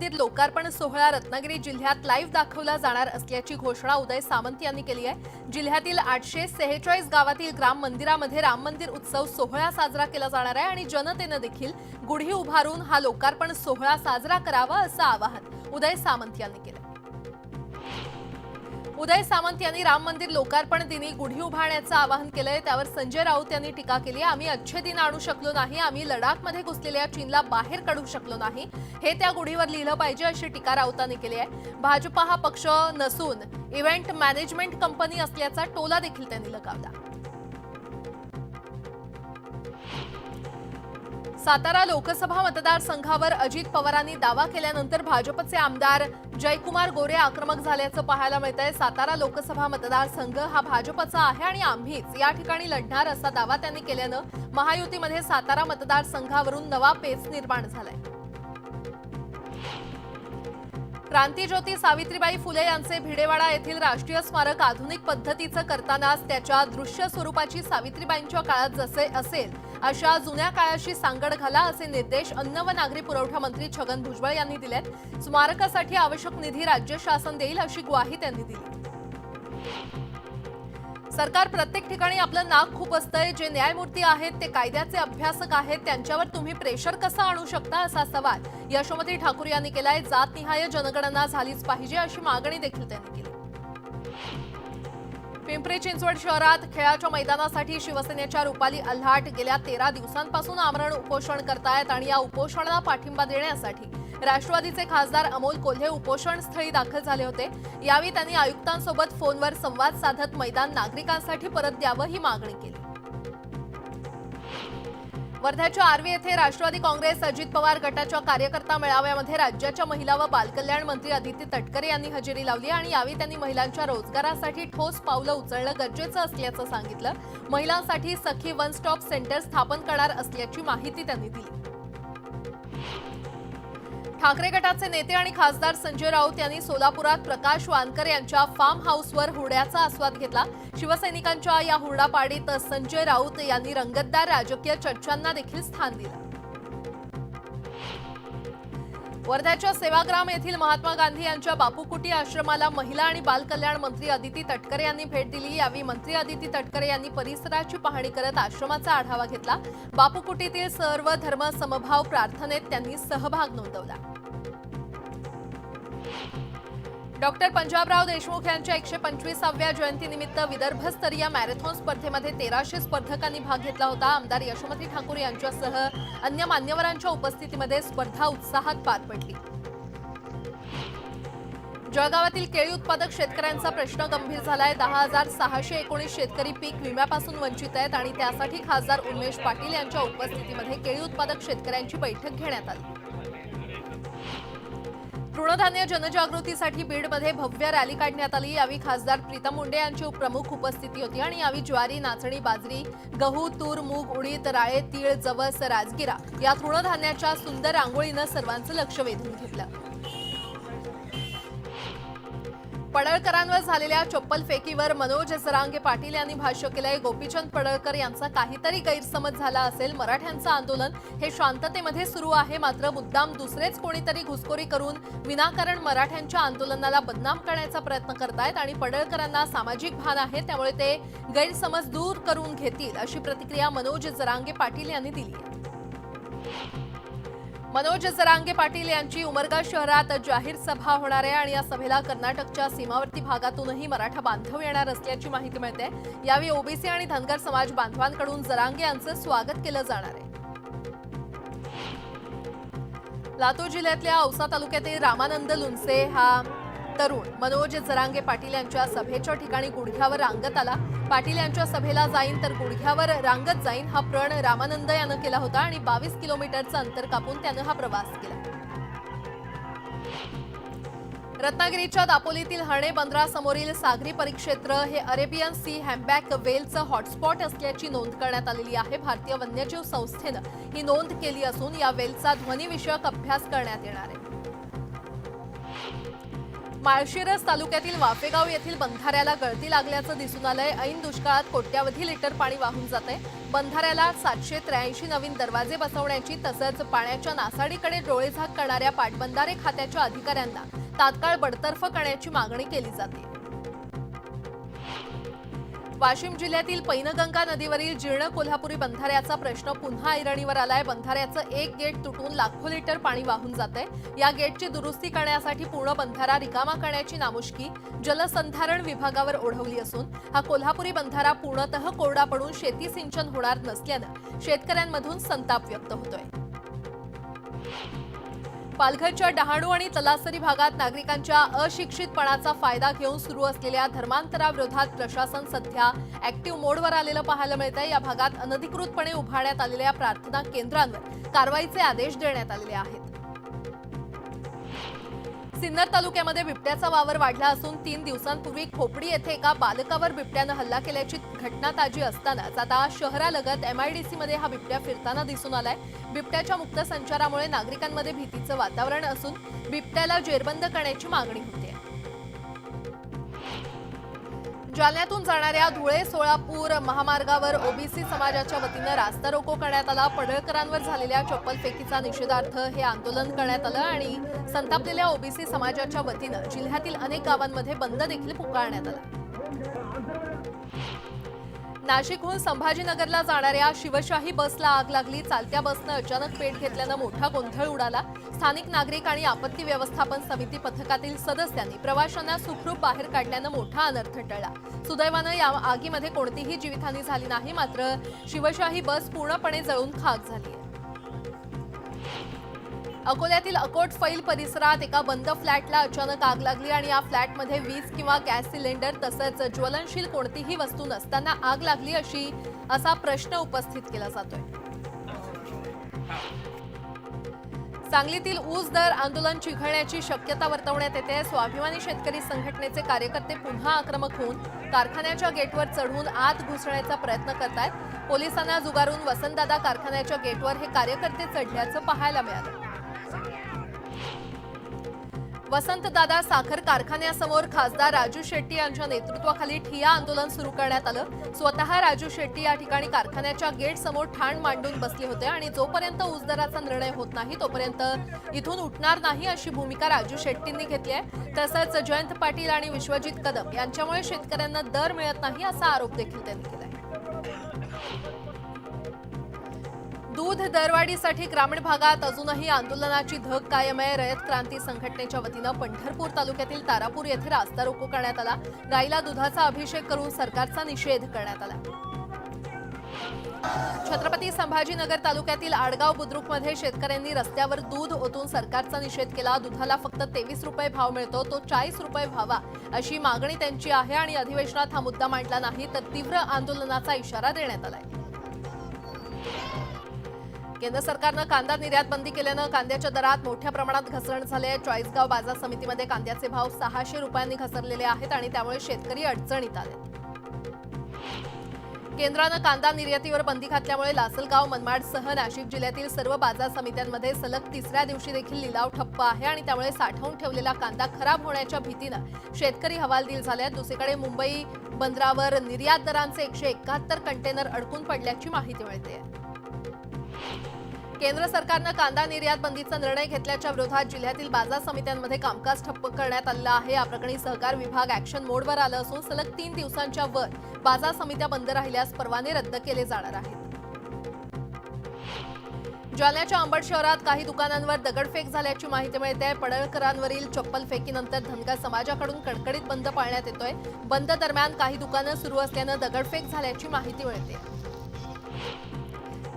मंदिर लोकार्पण सोहळा रत्नागिरी जिल्ह्यात लाईव्ह दाखवला जाणार असल्याची घोषणा उदय सामंत यांनी केली आहे। जिल्ह्यातील 846 गावातील ग्राम मंदिरामध्ये राम मंदिर उत्सव सोहळा साजरा केला जाणार आहे आणि जनतेने देखील गुढी उभारून हा लोकार्पण सोहळा साजरा करावा असं आवाहन उदय सामंत यांनी केलं। उदय सामंत यांनी राम मंदिर लोकार्पण दिनी गुढी उभारण्याचं आवाहन केलंय। त्यावर संजय राऊत यांनी टीका केली। आम्ही अच्छे दिन आणू शकलो नाही, आम्ही लडाखमध्ये घुसलेल्या चीनला बाहेर काढू शकलो नाही, हे त्या गुढीवर लिहिलं पाहिजे अशी टीका राऊतांनी केली आहे। भाजपा हा पक्ष नसून इव्हेंट मॅनेजमेंट कंपनी असल्याचा टोला देखील त्यांनी लगावला। सातारा लोकसभा मतदारसंघावर अजित पवारांनी दावा केल्यानंतर भाजपचे आमदार जयकुमार गोरे आक्रमक झाल्याचं पाहायला मिळतंय। सातारा लोकसभा मतदारसंघ हा भाजपचा आहे आणि आम्हीच या ठिकाणी लढणार असा दावा त्यांनी केल्यानं महायुतीमध्ये सातारा मतदारसंघावरून नवा पेच निर्माण झालाय। क्रांतीज्योती सावित्रीबाई फुले यांचे भिडेवाडा येथील राष्ट्रीय स्मारक आधुनिक पद्धतीचं करतानाच त्याच्या दृश्य स्वरूपाची सावित्रीबाईंच्या काळात जसे असेल अशा जुन्या काळाशी सांगड घाला असे निर्देश अन्न व नागरी पुरवठा मंत्री छगन भुजबळ यांनी दिलेत। स्मारकासाठी आवश्यक निधी राज्य शासन देईल अशी ग्वाही त्यांनी दिली। सरकार प्रत्येक ठिकाणी आपलं नाक खूप असतंय। जे न्यायमूर्ती आहेत ते कायद्याचे अभ्यासक आहेत, त्यांच्यावर तुम्ही प्रेशर कसं आणू शकता असा सवाल यशोमती ठाकूर यांनी केलाय। जातनिहाय जनगणना झालीच पाहिजे अशी मागणी देखील त्यांनी केली। पिंपरी चिंचवड शहरात खेळाच्या मैदानासाठी शिवसेनेच्या रुपाली अल्हाट गेल्या 13 दिवसांपासून आमरण उपोषण करतायत आणि या उपोषणाला पाठिंबा देण्यासाठी राष्ट्रवादीचे खासदार अमोल कोल्हे उपोषणस्थळी दाखल झाले होते। यावेळी त्यांनी आयुक्तांसोबत फोनवर संवाद साधत मैदान नागरिकांसाठी परत द्यावं ही मागणी केली। वर्ध्याच्या आर्वी येथे राष्ट्रवादी काँग्रेस अजित पवार गटाच्या कार्यकर्ता मेळाव्यामध्ये राज्याच्या महिला व बालकल्याण मंत्री अदिती तटकरे यांनी हजेरी लावली आणि यावेळी त्यांनी महिलांच्या रोजगारासाठी ठोस पावलं उचलणं गरजेचं असल्याचं सांगितलं। महिलांसाठी सखी वन स्टॉप सेंटर स्थापन करणार असल्याची माहिती त्यांनी दिली। ठाकरे गटाचे नेते आणि खासदार संजय राऊत यांनी सोलापुरात प्रकाश वानकर यांच्या फार्म हाऊसवर हुरड्याचा आस्वाद घेतला। शिवसैनिकांच्या या हुरडापाडीत संजय राऊत यांनी रंगतदार राजकीय चर्चांना देखील स्थान दिलं। वर्ध्याच्या सेवाग्राम येथील महात्मा गांधी यांच्या बापू कुटी आश्रमाला महिला आणि बाल कल्याण मंत्री अदिती तटकरे यांनी भेट दिली। यावेळी मंत्री अदिती तटकरे यांनी परिसराची पाहणी करत आश्रमाचा आढावा घेतला। बापू कुटीतील सर्व धर्म समभाव प्रार्थनेत त्यांनी सहभाग नोंदवला। डॉक्टर पंजाबराव देशमुख यांच्या 125व्या जयंतीनिमित्त विदर्भस्तरीय मॅरेथॉन स्पर्धेमध्ये 1300 स्पर्धकांनी भाग घेतला होता। आमदार यशोमती ठाकूर यांच्यासह अन्य मान्यवरांच्या उपस्थितीमध्ये स्पर्धा उत्साहात पार पडली। जळगावातील केळी उत्पादक शेतकऱ्यांचा प्रश्न गंभीर झालाय। 10,619 शेतकरी पीक विम्यापासून वंचित आहेत आणि त्यासाठी खासदार उमेश पाटील यांच्या उपस्थितीमध्ये केळी उत्पादक शेतकऱ्यांची बैठक घेण्यात आली। तृणधान्य जनजागृतीसाठी बीडमध्ये भव्य रॅली काढण्यात आली। यावेळी खासदार प्रीतम मुंडे यांची प्रमुख उपस्थिती होती आणि यावेळी ज्वारी, नाचणी, बाजरी, गहू, तूर, मूग, उडीद, राळे, तीळ, जवस, राजगिरा या तृणधान्याच्या सुंदर रांगोळीनं सर्वांचं लक्ष वेधून घेतलं। पडळकरांवर झालेल्या चप्पल फेकीवर मनोज जरांगे पाटील यांनी भाष्य केलंय। गोपीचंद पडळकर यांचा काहीतरी गैरसमज झाला असेल। मराठ्यांचं आंदोलन हे शांततेमध्ये सुरू आहे, मात्र मुद्दाम दुसरेच कोणीतरी घुसखोरी करून विनाकारण मराठ्यांच्या आंदोलनाला बदनाम करण्याचा प्रयत्न करतायत आणि पडळकरांना सामाजिक भान आहे, त्यामुळे ते गैरसमज दूर करून घेतील अशी प्रतिक्रिया मनोज जरांगे पाटील यांनी दिली आहे। मनोज जरांगे पाटील यांची उमरगा शहरात जाहीर सभा होणार आहे आणि या सभेला कर्नाटकच्या सीमावर्ती भागातूनही मराठा बांधव येणार असल्याची माहिती मिळते। यावेळी ओबीसी आणि धनगर समाज बांधवांकडून जरांगे यांचं स्वागत केलं जाणार आहे। लातूर जिल्ह्यातल्या औसा तालुक्यातील रामानंद लुनसे हा तरुण मनोज जरांगे पाटील यांच्या सभेच्या ठिकाणी गुडघ्यावर रांगत आला। पाटील यांच्या सभेला जाईन तर गुडघ्यावर रांगत जाईन हा प्रण रामानंद यानं केला होता आणि 22 किलोमीटरचं अंतर कापून त्यानं हा प्रवास केला। रत्नागिरीच्या दापोलीतील हणे बंदरासमोरील सागरी परिक्षेत्र हे अरेबियन सी हॅम्बॅक वेलचं हॉटस्पॉट असल्याची नोंद करण्यात आलेली आहे। भारतीय वन्यजीव संस्थेनं ही नोंद केली असून या वेलचा ध्वनिविषयक अभ्यास करण्यात येणार आहे। माळशिरस तालुक्यातील वाफेगाव येथील बंधाऱ्याला गळती लागल्याचं दिसून आलंय। ऐन दुष्काळात कोट्यावधी लिटर पाणी वाहून जातंय। बंधाऱ्याला 783 नवीन दरवाजे बसवण्याची तसंच पाण्याच्या नासाडीकडे डोळेझाक करणाऱ्या पाटबंधारे खात्याच्या अधिकाऱ्यांना तात्काळ बडतर्फ करण्याची मागणी केली जाते। वाशिम जिल्ह्यातील पैनगंगा नदीवरील जीर्ण कोल्हापुरी बंधाऱ्याचा प्रश्न पुन्हा ऐरणीवर आलाय। बंधाऱ्याचं एक गेट तुटून लाखो लिटर पाणी वाहून जातंय। या गेटची दुरुस्ती करण्यासाठी पूर्ण बंधारा रिकामा करण्याची नामुष्की जलसंधारण विभागावर ओढवली असून हा कोल्हापुरी बंधारा पूर्णतः कोरडा पडून शेती सिंचन होणार नसल्यानं शेतकऱ्यांमधून संताप व्यक्त होतोय। पालघरच्या डहाणू आणि तलासरी भागात नागरिकांच्या अशिक्षितपणाचा फायदा घेऊन सुरू असलेल्या धर्मांतराविरोधात प्रशासन सध्या ऍक्टिव्ह मोडवर आलेलं पाहायला मिळतंय। या भागात अनधिकृतपणे उभारण्यात आलेल्या प्रार्थना केंद्रांवर कारवाईचे आदेश देण्यात आलेले आहेत। सिन्नर तालुक्यामध्ये बिबट्याचा वावर वाढला असून 3 दिवसांपूर्वी खोपडी येथे एका बालकावर बिबट्यानं हल्ला केल्याची घटना ताजी असतानाच आता शहरालगत MIDC मध्ये हा बिबट्या फिरताना दिसून आलाय। बिबट्याच्या मुक्त संचारामुळे नागरिकांमध्ये भीतीचं वातावरण असून बिबट्याला जेरबंद करण्याची मागणी होते। जालन्यातून जाणाऱ्या धुळे सोलापूर महामार्गावर ओबीसी समाजाच्या वतीनं रास्ता रोको करण्यात आला। पडळकरांवर झालेल्या चप्पल फेकीचा निषेधार्थ हे आंदोलन करण्यात आलं आणि संतापलेल्या ओबीसी समाजाच्या वतीनं जिल्ह्यातील अनेक गावांमध्ये बंद देखील पुकारण्यात आला। नाशिकहून संभाजीनगरला जाणाऱ्या शिवशाही बसला आग लागली। चालत्या बसनं अचानक पेट घेतल्यानं मोठा गोंधळ उडाला। स्थानिक नागरिक आणि आपत्ती व्यवस्थापन समिती पथकातील सदस्यांनी प्रवाशांना सुखरूप बाहेर काढल्यानं मोठा अनर्थ टळला। सुदैवानं या आगीमध्ये कोणतीही जीवितहानी झाली नाही, मात्र शिवशाही बस पूर्णपणे जळून खाक झाली। अकोल्यातील अकोट फैल परिसरात एका बंद फ्लॅटला अचानक आग लागली आणि या फ्लॅटमध्ये वीज किंवा गॅस सिलेंडर तसंच ज्वलनशील कोणतीही वस्तू नसताना आग लागली असा प्रश्न उपस्थित केला जातोय। सांगलीतील ऊस दर आंदोलन चिघळण्याची शक्यता वर्तवण्यात येते। स्वाभिमानी शेतकरी संघटनेचे कार्यकर्ते पुन्हा आक्रमक होऊन कारखान्याच्या गेटवर चढून आत घुसण्याचा प्रयत्न करतायत। पोलिसांना जुगारून वसंतदादा कारखान्याच्या गेटवर हे कार्यकर्ते चढल्याचं पाहायला मिळालं। वसंतदादा साखर कारखान्यासमोर खासदार राजू शेट्टी यांच्या नेतृत्वाखाली ठिय्या आंदोलन सुरू करण्यात आलं। स्वतः राजू शेट्टी या ठिकाणी कारखान्याच्या गेट समोर ठाण मांडून बसले होते आणि जोपर्यंत ऊस दराचा निर्णय होत नाही तोपर्यंत इथून उठणार नाही अशी भूमिका राजू शेट्टींनी घेतली आहे। तसंच जयंत पाटील आणि विश्वजित कदम यांच्यामुळे शेतकऱ्यांना दर मिळत नाही असा आरोप देखील त्यांनी केला। दूध दरवाढीसाठी ग्रामीण भागात अजूनही आंदोलनाची धग कायम आहे। रयत क्रांती संघटनेच्या वतीनं पंढरपूर तालुक्यातील तारापूर येथे रास्ता रोको करण्यात आला। गाईला दुधाचा अभिषेक करून सरकारचा निषेध करण्यात आला। छत्रपती संभाजीनगर तालुक्यातील आडगाव बुद्रुकमध्ये शेतकऱ्यांनी रस्त्यावर दूध ओतून सरकारचा निषेध केला। दुधाला फक्त 23 रुपये भाव मिळतो, तो 40 रुपये व्हावा अशी मागणी त्यांची आहे आणि अधिवेशनात हा मुद्दा मांडला नाही तर तीव्र आंदोलनाचा इशारा देण्यात आलाय। केंद्र सरकारनं कांदा निर्यात बंदी केल्यानं कांद्याच्या दरात मोठ्या प्रमाणात घसरण झाली आहे। चाळीसगाव बाजार समितीमध्ये कांद्याचे भाव 600 रुपयांनी घसरलेले आहेत आणि त्यामुळे शेतकरी अडचणीत आले। केंद्रानं कांदा निर्यातीवर बंदी घातल्यामुळे लासलगाव मनमाडसह नाशिक जिल्ह्यातील सर्व बाजार समित्यांमध्ये सलग तिसऱ्या दिवशी देखील लिलाव ठप्प आहे आणि त्यामुळे साठवून ठेवलेला कांदा खराब होण्याच्या भीतीनं शेतकरी हवालदिल झाले आहेत। दुसरीकडे मुंबई बंदरावर निर्यात दरांचे 171 कंटेनर अडकून पडल्याची माहिती मिळते। केंद्र सरकारनं कांदा निर्यात बंदीचा निर्णय घेतल्याच्या विरोधात जिल्ह्यातील बाजार समित्यांमध्ये कामकाज ठप्प करण्यात आलं आहे। या प्रकरणी सहकार विभाग ऍक्शन मोडवर आलं असून सलग 3 दिवसांच्या वर बाजार समित्या बंद राहिल्यास परवाने रद्द केले जाणार आहेत। जालन्याच्या अंबड शहरात काही दुकानांवर दगडफेक झाल्याची माहिती मिळते। पडळकरांवरील चप्पल फेकीनंतर धनगर समाजाकडून कडकडीत बंद पाळण्यात येतोय। बंद दरम्यान काही दुकानं सुरू असल्यानं दगडफेक झाल्याची माहिती मिळते।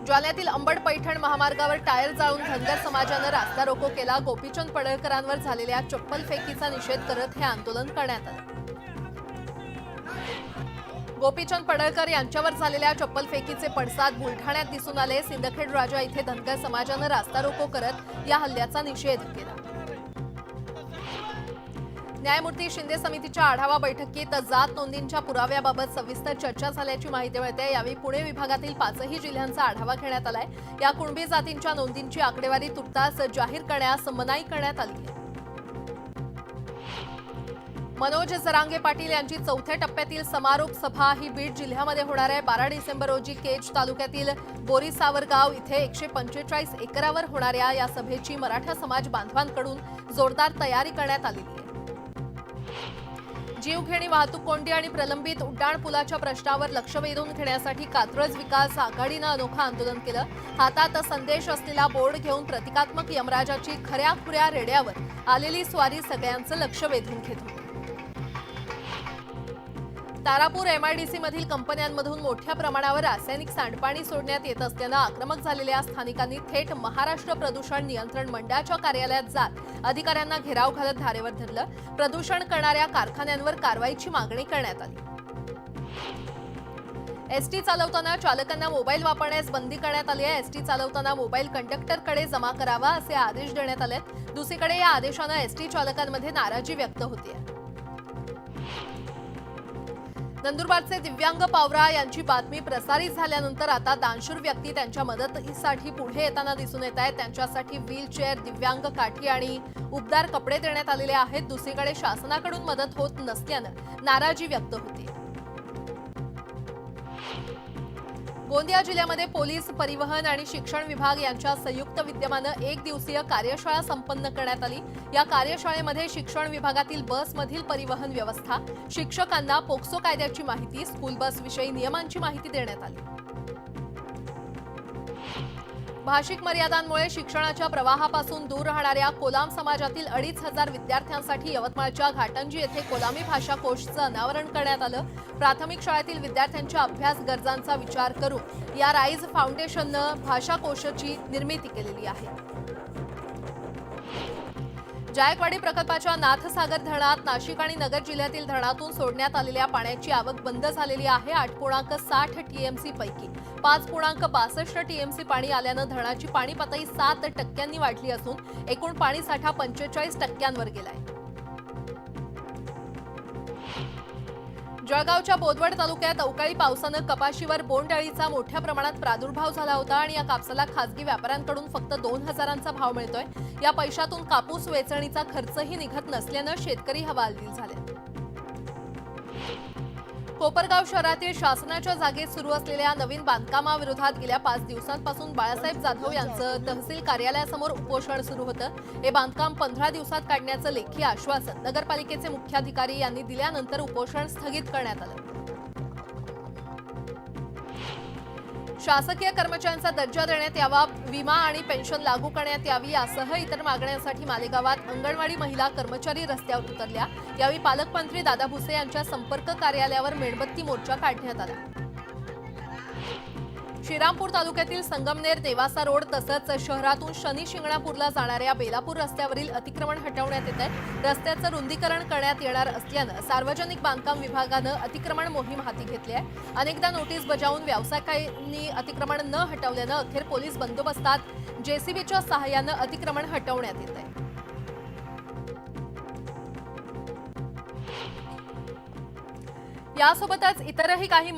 जालन्यातील अंबड पैठण महामार्गावर टायर जाळून धनगर समाजानं रास्ता रोको केला। गोपीचंद पडळकरांवर झालेल्या चप्पल फेकीचा निषेध करत हे आंदोलन करण्यात आलं। गोपीचंद पडळकर यांच्यावर झालेल्या चप्पल फेकीचे पडसाद बुलढाण्यात दिसून आले। सिंदखेड राजा इथे धनगर समाजानं रास्ता रोको करत या हल्ल्याचा निषेध केला। न्यायमूर्ती शिंदे समितीच्या आढावा बैठकीत जात नोंदींच्या पुराव्याबाबत सविस्तर चर्चा झाल्याची माहिती मिळते। यावेळी पुणे विभागातील 5ही जिल्ह्यांचा आढावा घेण्यात आलाय। या कुणबी जातींच्या नोंदींची आकडेवारी तुर्तास जाहीर करण्यास मनाई करण्यात आली आहे। मनोज जरांगे पाटील यांची चौथ्या टप्प्यातील समारोप सभा ही बीड जिल्ह्यामध्ये होणार आहे। 12 डिसेंबर रोजी केज तालुक्यातील बोरीसावरगाव इथे 145 एकरावर होणाऱ्या या सभेची मराठा समाज बांधवांकडून जोरदार तयारी करण्यात आलेली आहे। जीवघेणी वाहतूक कोंडी आणि प्रलंबित उड्डाण पुलाच्या प्रश्नावर लक्ष वेधून घेण्यासाठी कात्रज विकास आघाडीनं अनोखं आंदोलन केलं। हातात संदेश असलेला बोर्ड घेऊन प्रतिकात्मक यमराजाची खऱ्या-खुऱ्या रेड्यावर आलेली स्वारी सगळ्यांचं लक्ष वेधून घेत होती। तारापूर एमआयडीसी मधील कंपन्यांमधून मोठ्या प्रमाणावर रासायनिक सांडपाणी सोडण्यात येत असल्यानं आक्रमक झालेल्या स्थानिकांनी थेट महाराष्ट्र प्रदूषण नियंत्रण मंडळाच्या कार्यालयात जात अधिकाऱ्यांना घेराव घालत धारेवर धरलं। प्रदूषण करणाऱ्या कारखान्यांवर कारवाईची मागणी करण्यात आली। एसटी चालवताना चालकांना मोबाईल वापरण्यास बंदी करण्यात आली आहे। एसटी चालवताना मोबाईल कंडक्टरकडे जमा करावा असे आदेश देण्यात आले। दुसरीकडे या आदेशानं एसटी चालकांमध्ये नाराजी व्यक्त होते। नंदुरबारचे दिव्यांग पावरा यांची बातमी प्रसारित झाल्यानंतर आता दानशूर व्यक्ती त्यांच्या मदतीसाठी पुढे येताना दिसून येत आहेत। त्यांच्यासाठी व्हीलचेअर, दिव्यांग काठी आणि उबदार कपडे देण्यात आलेले आहेत। दुसरीकडे शासनाकडून मदत होत नसल्यानं नाराजी व्यक्त होती। गोंदिया जिल्ह्यामध्ये पोलीस, परिवहन आणि शिक्षण विभाग यांच्या संयुक्त विद्यमानं 1 दिवसीय कार्यशाळा संपन्न करण्यात आली। या कार्यशाळेमध्ये शिक्षण विभागातील बसमधील परिवहन व्यवस्था, शिक्षकांना पोक्सो कायद्याची माहिती, स्कूल बस विषयी नियमांची माहिती देण्यात आली। भाषिक मर्यादांमुळे शिक्षणाच्या प्रवाहापासून दूर राहणाऱ्या कोलाम समाजातील 2,500 विद्यार्थ्यांसाठी यवतमाळच्या घाटंजी येथे कोलामी भाषा कोशचं अनावरण करण्यात आलं। प्राथमिक शाळेतील विद्यार्थ्यांच्या अभ्यास गरजांचा विचार करून या राईज फाउंडेशननं भाषा कोशची निर्मिती केलेली आहे। जायकवाडी प्रकल्पाच्या नाथसागर धरणात नाशिक आणि नगर जिल्ह्यातील धरणातून सोडण्यात आलेल्या पाण्याची आवक बंद झालेली आहे। 8.60 टीएमसी पैकी 5.62 टीएमसी पाणी आल्यानं धरणाची पाणी पातळी 7% वाढली असून एकूण पाणी साठा 45% गेलाय। जळगावच्या बोदवड तालुक्यात अवकाळी पावसानं कपाशीवर बोंडअळीचा मोठ्या प्रमाणात प्रादुर्भाव झाला होता आणि या कापसाला खासगी व्यापाऱ्यांकडून फक्त 2,000चा भाव मिळतोय। या पैशातून कापूस वेचणीचा खर्चही निघत नसल्यानं शेतकरी हवालदिल झाले। कोपरगाव शहरातील शासनाच्या जागेत सुरू असलेल्या नवीन बांधकामाविरोधात गेल्या 5 दिवसांपासून बाळासाहेब जाधव यांचं तहसील कार्यालयासमोर उपोषण सुरू होतं। हे बांधकाम 15 दिवसात काढण्याचं लेखी आश्वासन नगरपालिकेचे मुख्याधिकारी यांनी दिल्यानंतर उपोषण स्थगित करण्यात आलं। शासकीय कर्मचाऱ्यांचा दर्जा देण्यात यावा, विमा आणि पेन्शन लागू करण्यात यावी यासह इतर मागण्यांसाठी मालेगावात अंगणवाडी महिला कर्मचारी रस्त्यावर उतरल्या। यावेळी पालकमंत्री दादा भुसे यांच्या संपर्क कार्यालयावर मेणबत्ती मोर्चा काढण्यात आला। श्रीरामपूर तालुक्यातील संगमनेर नेवासा रोड तसंच शहरातून शनी शिंगणापूरला जाणाऱ्या बेलापूर रस्त्यावरील अतिक्रमण हटवण्यात येत आहे। रस्त्याचं रुंदीकरण करण्यात येणार असल्यानं सार्वजनिक बांधकाम विभागानं अतिक्रमण मोहीम हाती घेतली आहे। अनेकदा नोटीस बजावून व्यावसायिकांनी अतिक्रमण न हटवल्यानं अखेर पोलीस बंदोबस्तात जेसीबीच्या सहाय्यानं अतिक्रमण हटवण्यात येत आहे। यासोबतच इतरही काही